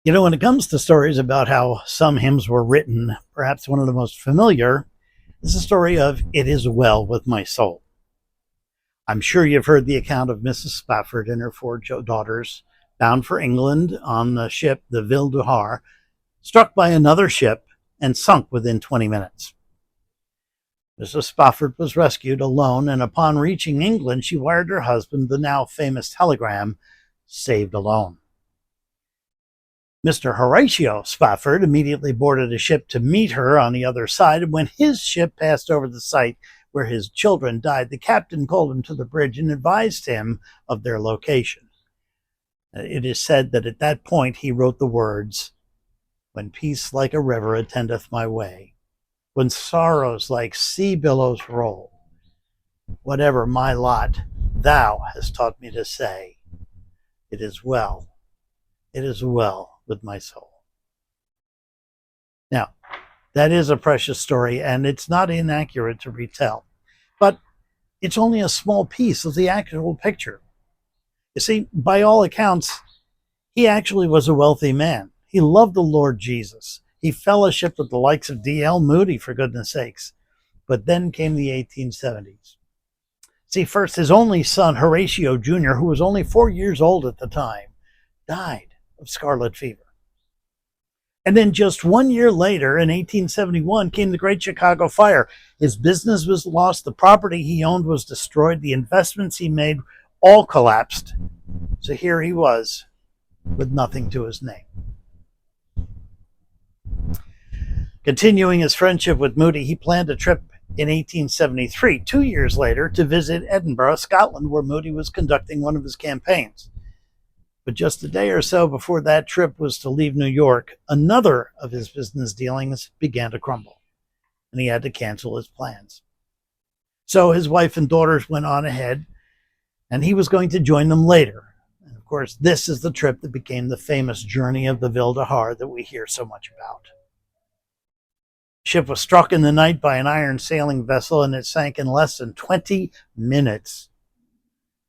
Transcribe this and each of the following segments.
When it comes to stories about how some hymns were written, perhaps one of the most familiar is the story of It Is Well With My Soul. I'm sure you've heard the account of Mrs. Spafford and her four daughters bound for England on the ship, the Ville du Har, struck by another ship and sunk within 20 minutes. Mrs. Spafford was rescued alone, and upon reaching England, she wired her husband the now famous telegram, "Saved alone." Mr. Horatio Spafford immediately boarded a ship to meet her on the other side, and when his ship passed over the site where his children died, the captain called him to the bridge and advised him of their location. It is said that at that point he wrote the words, "When peace like a river attendeth my way, when sorrows like sea billows roll, whatever my lot, thou hast taught me to say, it is well with my soul." Now, that is a precious story, and it's not inaccurate to retell, but it's only a small piece of the actual picture. You see, by all accounts, he actually was a wealthy man. He loved the Lord Jesus. He fellowshiped with the likes of D.L. Moody, for goodness sakes. But then came the 1870s. See, first, his only son, Horatio Jr., who was only 4 years old at the time, died of scarlet fever. And then just 1 year later, in 1871, came the Great Chicago Fire. His business was lost, the property he owned was destroyed, the investments he made all collapsed. So here he was, with nothing to his name. Continuing his friendship with Moody, he planned a trip in 1873, 2 years later, to visit Edinburgh, Scotland, where Moody was conducting one of his campaigns. But just a day or so before that trip was to leave New York, another of his business dealings began to crumble, and he had to cancel his plans. So his wife and daughters went on ahead, and he was going to join them later. And of course, this is the trip that became the famous journey of the Ville du Har that we hear so much about. The ship was struck in the night by an iron sailing vessel, and it sank in less than 20 minutes.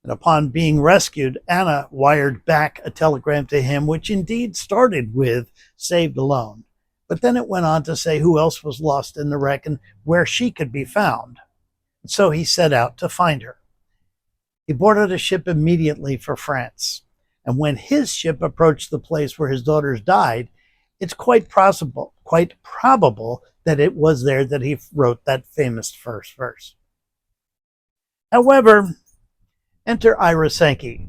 And upon being rescued, Anna wired back a telegram to him, which indeed started with "Saved alone." But then it went on to say who else was lost in the wreck and where she could be found. And so he set out to find her. He boarded a ship immediately for France. And when his ship approached the place where his daughters died, it's quite probable that it was there that he wrote that famous first verse. However, enter Ira Sankey,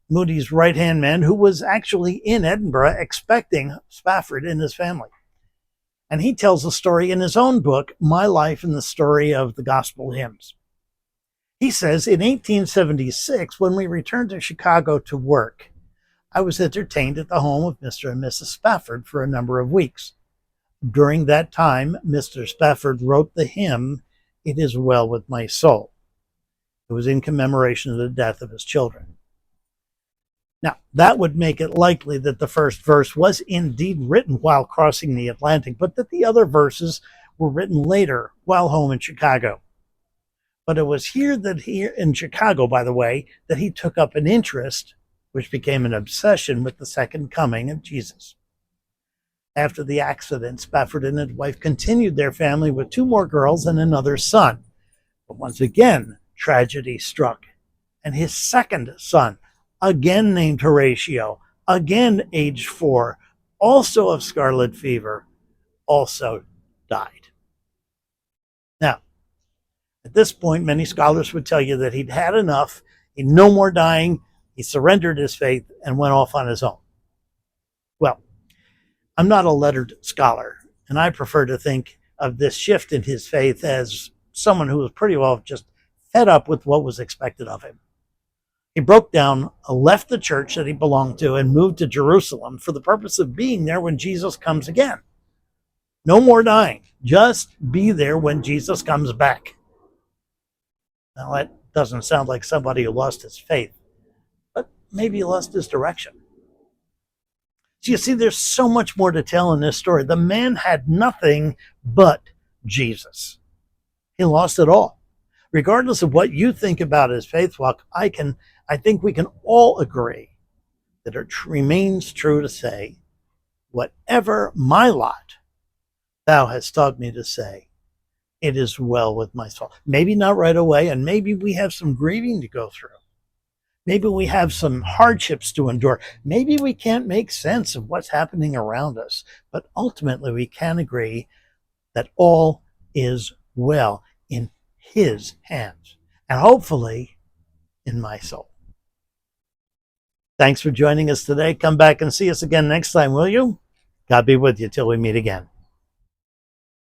Moody's right-hand man, who was actually in Edinburgh expecting Spafford and his family. And he tells the story in his own book, My Life and the Story of the Gospel Hymns. He says, in 1876, when we returned to Chicago to work, I was entertained at the home of Mr. and Mrs. Spafford for a number of weeks. During that time, Mr. Spafford wrote the hymn, "It Is Well With My Soul." It was in commemoration of the death of his children. Now, that would make it likely that the first verse was indeed written while crossing the Atlantic, but that the other verses were written later while home in Chicago. But it was here in Chicago, by the way, that he took up an interest, which became an obsession with the second coming of Jesus. After the accident, Spafford and his wife continued their family with 2 more girls and another son. But once again, tragedy struck, and his second son, again named Horatio, again aged 4, also of scarlet fever, also died. Now, at this point, many scholars would tell you that he'd had enough, he'd no more dying, he surrendered his faith and went off on his own. Well, I'm not a lettered scholar, and I prefer to think of this shift in his faith as someone who was pretty well just fed up with what was expected of him. He broke down, left the church that he belonged to, and moved to Jerusalem for the purpose of being there when Jesus comes again. No more dying. Just be there when Jesus comes back. Now, that doesn't sound like somebody who lost his faith, but maybe he lost his direction. So you see, there's so much more to tell in this story. The man had nothing but Jesus. He lost it all. Regardless of what you think about his faith walk, I think we can all agree that it remains true to say whatever my lot, thou hast taught me to say, it is well with my soul. Maybe not right away, and maybe we have some grieving to go through. Maybe we have some hardships to endure. Maybe we can't make sense of what's happening around us, but ultimately we can agree that all is well in His hands, and hopefully in my soul. Thanks for joining us today. Come back and see us again next time, will you? God be with you till we meet again.